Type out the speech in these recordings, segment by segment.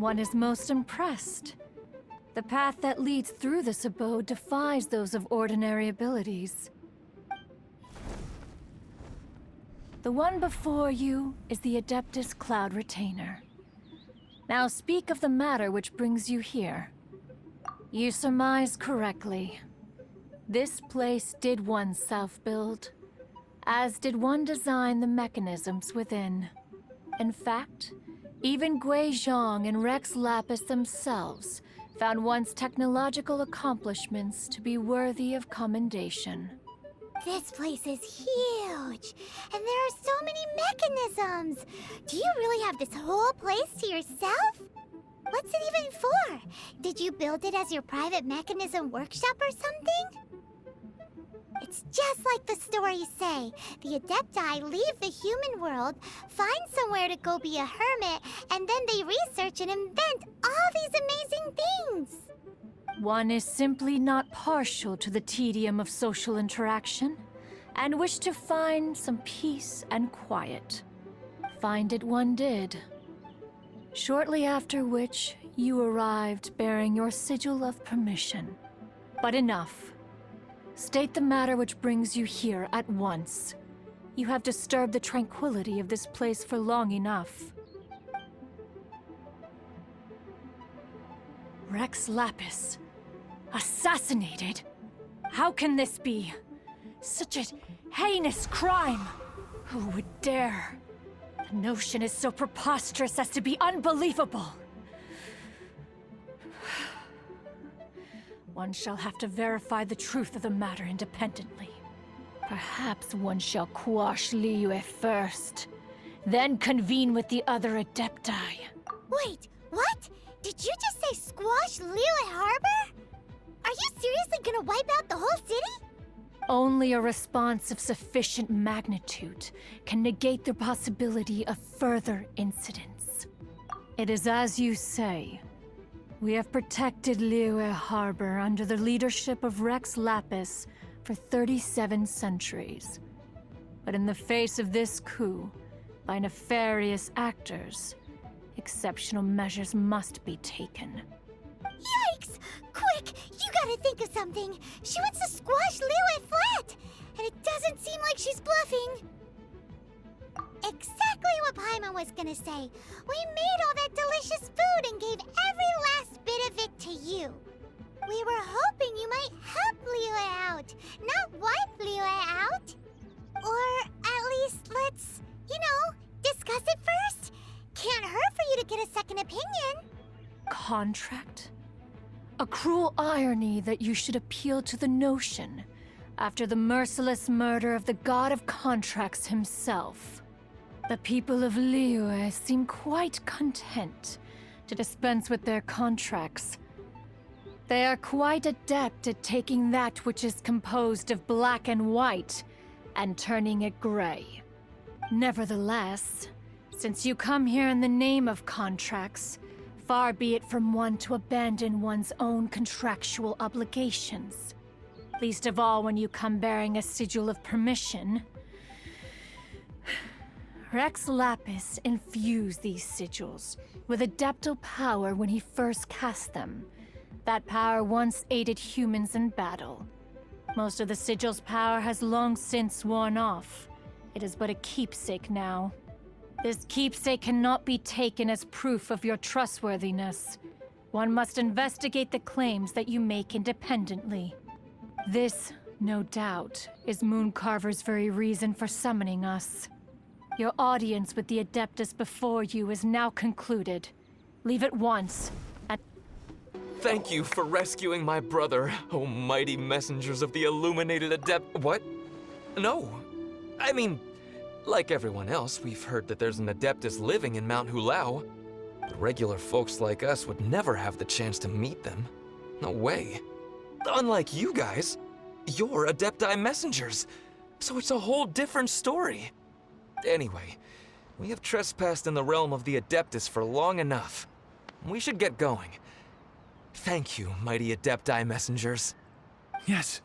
One is most impressed. The path that leads through this abode defies those of ordinary abilities. The one before you is the Adeptus Cloud Retainer. Now speak of the matter which brings you here. You surmise correctly. This place did one self-build, as did one design the mechanisms within. In fact, even Gui Zhang and Rex Lapis themselves found one's technological accomplishments to be worthy of commendation. This place is huge, and there are so many mechanisms. Do you really have this whole place to yourself? What's it even for? Did you build it as your private mechanism workshop or something? It's just like the stories say. The Adepti leave the human world, find somewhere to go be a hermit, and then they research and invent all these amazing things. One is simply not partial to the tedium of social interaction, and wished to find some peace and quiet. Find it one did. Shortly after which, you arrived bearing your sigil of permission. But enough. State the matter which brings you here at once. You have disturbed the tranquility of this place for long enough. Rex Lapis. Assassinated? How can this be? Such a heinous crime! Who would dare? The notion is so preposterous as to be unbelievable. One shall have to verify the truth of the matter independently. Perhaps one shall quash liyeu first, then convene with the other Adepti. Wait, what? Did you just say squash liyeu Harbor? Are you seriously gonna wipe out the whole city? Only a response of sufficient magnitude can negate the possibility of further incidents. It is as you say. We have protected liyeu Harbor under the leadership of Rex Lapis for 37 centuries. But in the face of this coup, by nefarious actors, exceptional measures must be taken. Yikes! Quick, you gotta think of something. She wants to squash liyeu flat, and it doesn't seem like she's bluffing. Exactly what Paimon was gonna say. We made all that delicious food and gave every last bit of it to you. We were hoping you might help liyeu out, not wipe liyeu out. Or at least let's, discuss it first. Can't hurt for you to get a second opinion. Contract? A cruel irony that you should appeal to the notion after the merciless murder of the god of contracts himself. The people of liyeu seem quite content to dispense with their contracts. They are quite adept at taking that which is composed of black and white and turning it gray. Nevertheless, since you come here in the name of contracts, far be it from one to abandon one's own contractual obligations. Least of all when you come bearing a sigil of permission. Rex Lapis infused these sigils with adeptal power when he first cast them. That power once aided humans in battle. Most of the sigil's power has long since worn off. It is but a keepsake now. This keepsake cannot be taken as proof of your trustworthiness. One must investigate the claims that you make independently. This, no doubt, is Mooncarver's very reason for summoning us. Your audience with the Adeptus before you is now concluded. Leave at once, and— Thank you for rescuing my brother, oh mighty messengers of the illuminated Adept— What? No. I mean, like everyone else, we've heard that there's an Adeptus living in Mount Hulao. But regular folks like us would never have the chance to meet them. No way. Unlike you guys, you're Adepti messengers, so it's a whole different story. Anyway, we have trespassed in the realm of the Adeptus for long enough. We should get going. Thank you, mighty Adepti messengers. Yes.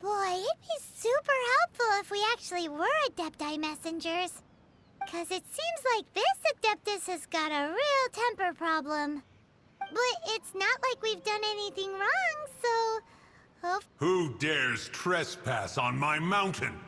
Boy, be super helpful if we actually were Adepti messengers. 'Cause it seems like this Adeptus has got a real temper problem. But it's not like we've done anything wrong, so... Who dares trespass on my mountain?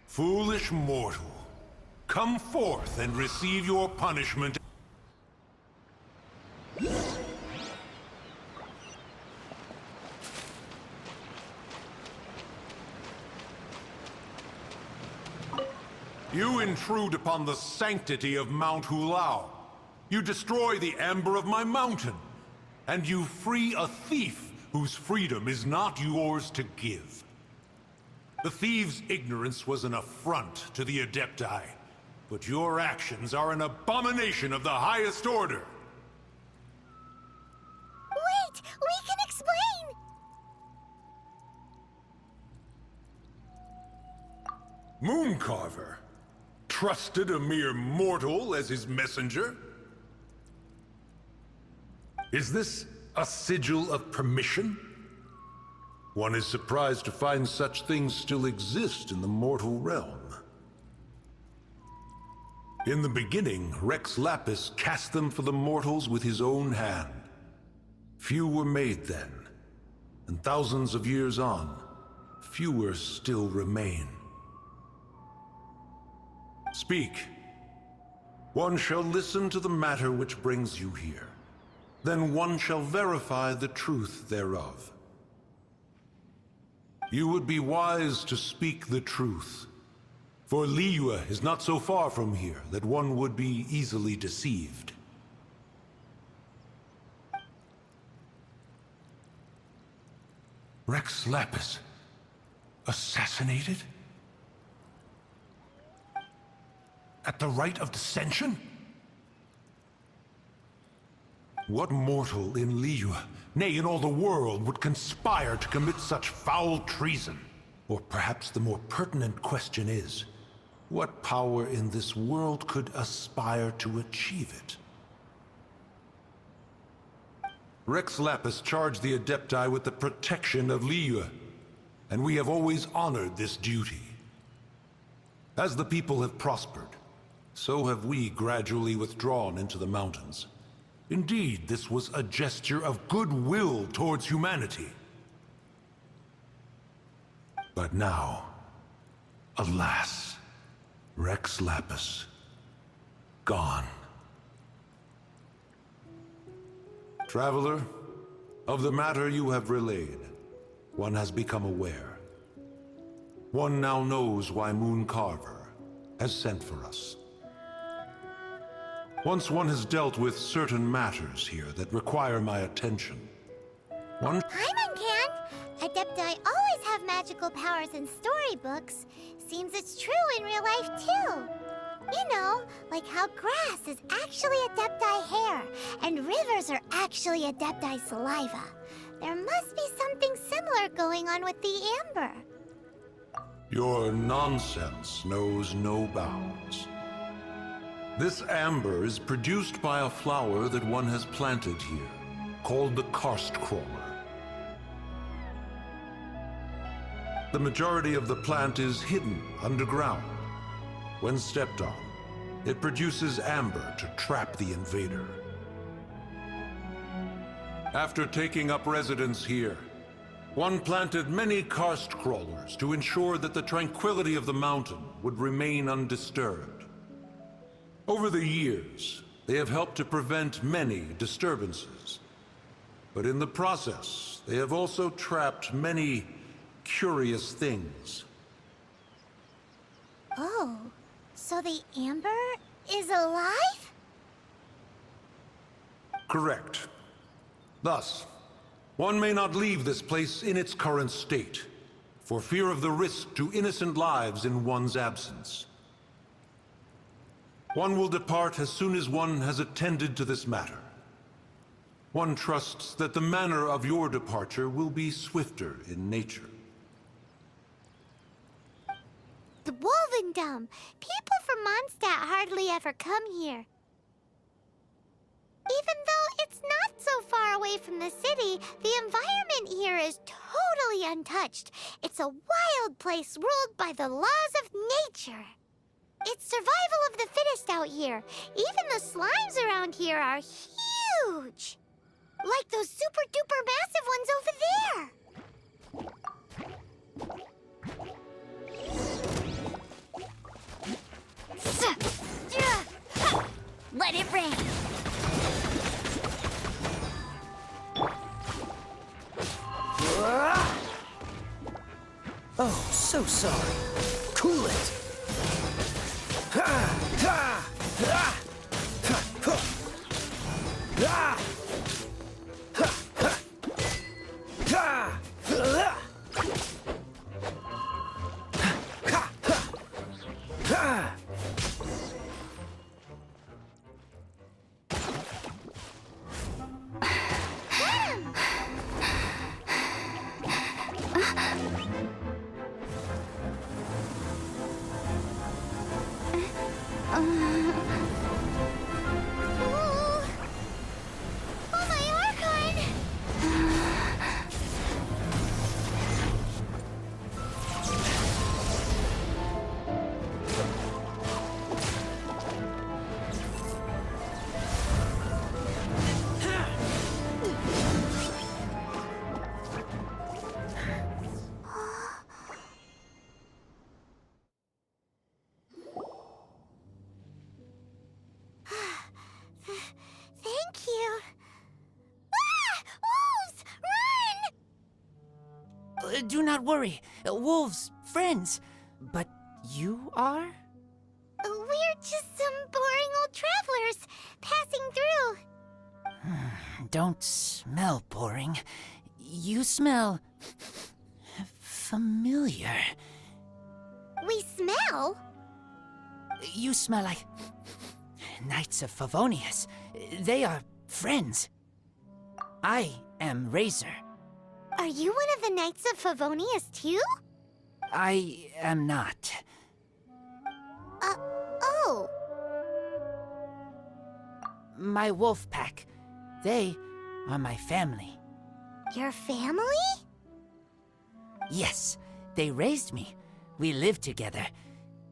Foolish mortal, come forth and receive your punishment. You intrude upon the sanctity of Mount Hulao. You destroy the amber of my mountain. And you free a thief whose freedom is not yours to give. The thief's ignorance was an affront to the Adepti, but your actions are an abomination of the highest order. Wait! We can explain! Mooncarver trusted a mere mortal as his messenger? Is this a sigil of permission? One is surprised to find such things still exist in the mortal realm. In the beginning, Rex Lapis cast them for the mortals with his own hand. Few were made then, and thousands of years on, fewer still remain. Speak. One shall listen to the matter which brings you here. Then one shall verify the truth thereof. You would be wise to speak the truth, for Liyeu is not so far from here that one would be easily deceived. Rex Lapis, assassinated? At the rite of dissension? What mortal in Liyeu, nay, in all the world, would conspire to commit such foul treason? Or perhaps the more pertinent question is, what power in this world could aspire to achieve it? Rex Lapis charged the Adepti with the protection of Liyeu, and we have always honored this duty. As the people have prospered, so have we gradually withdrawn into the mountains. Indeed, this was a gesture of goodwill towards humanity. But now, alas, Rex Lapis, gone. Traveler, of the matter you have relayed, one has become aware. One now knows why Mooncarver has sent for us. Once one has dealt with certain matters here that require my attention. Paimon can! Adepti always have magical powers in storybooks. Seems it's true in real life, too. You know, like how grass is actually Adepti hair, and rivers are actually Adepti saliva. There must be something similar going on with the amber. Your nonsense knows no bounds. This amber is produced by a flower that one has planted here, called the karst crawler. The majority of the plant is hidden underground. When stepped on, it produces amber to trap the invader. After taking up residence here, one planted many karst crawlers to ensure that the tranquility of the mountain would remain undisturbed. Over the years, they have helped to prevent many disturbances. But in the process, they have also trapped many curious things. Oh, so the amber is alive? Correct. Thus, one may not leave this place in its current state, for fear of the risk to innocent lives in one's absence. One will depart as soon as one has attended to this matter. One trusts that the manner of your departure will be swifter in nature. The Wolvendom! People from Mondstadt hardly ever come here. it's not so far away from the city, the environment here is totally untouched. It's a wild place ruled by the laws of nature. It's survival of the fittest out here. Even the slimes around here are huge. Like those super-duper massive ones over there. Let it rain. Oh, so sorry. Cool it. Ha! Ha! Ha! Ha! Ha! Ha! Ha! Ha! Ha! Ha! Ha! Oh, my Archon! Thank you. Ah! Wolves! Run! Do not worry. Wolves, friends. But you are? We're just some boring old travelers passing through. Don't smell boring. You smell familiar. We smell? You smell like Knights of Favonius. They are friends. I am Razor. Are you one of the Knights of Favonius too? I am not. Oh. My wolf pack. They are my family. Your family? Yes, they raised me. We live together.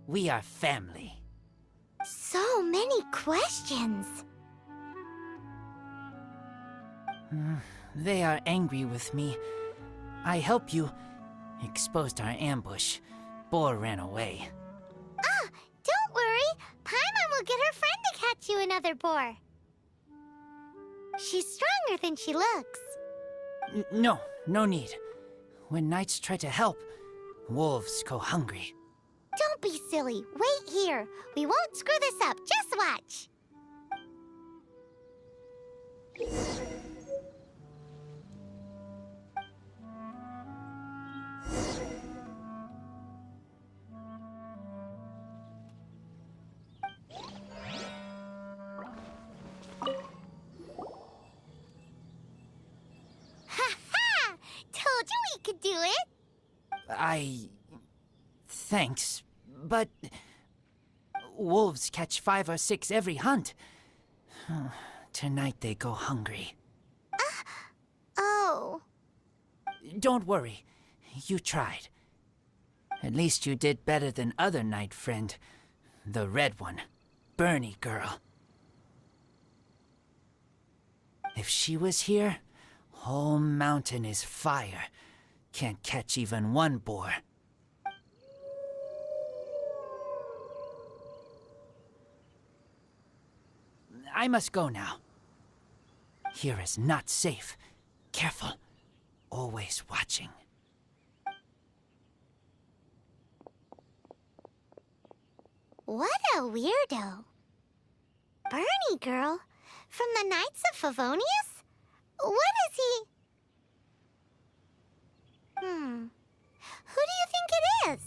We are family. So many questions. They are angry with me. I helped you. Exposed our ambush. Boar ran away. Ah, don't worry. Paimon will get her friend to catch you another boar. She's stronger than she looks. No need. When knights try to help, wolves go hungry. Don't be silly. Wait here. We won't screw this up. Just watch. Ha-ha! Told you we could do it. Thanks, but wolves catch 5 or 6 every hunt. Tonight they go hungry. Oh. Don't worry. You tried. At least you did better than other knight friend. The red one. Bernie girl. If she was here, whole mountain is fire. Can't catch even one boar. I must go now. Here is not safe. Careful. Always watching. What a weirdo. Bernie girl? From the Knights of Favonius? What is he? Who do you think it is?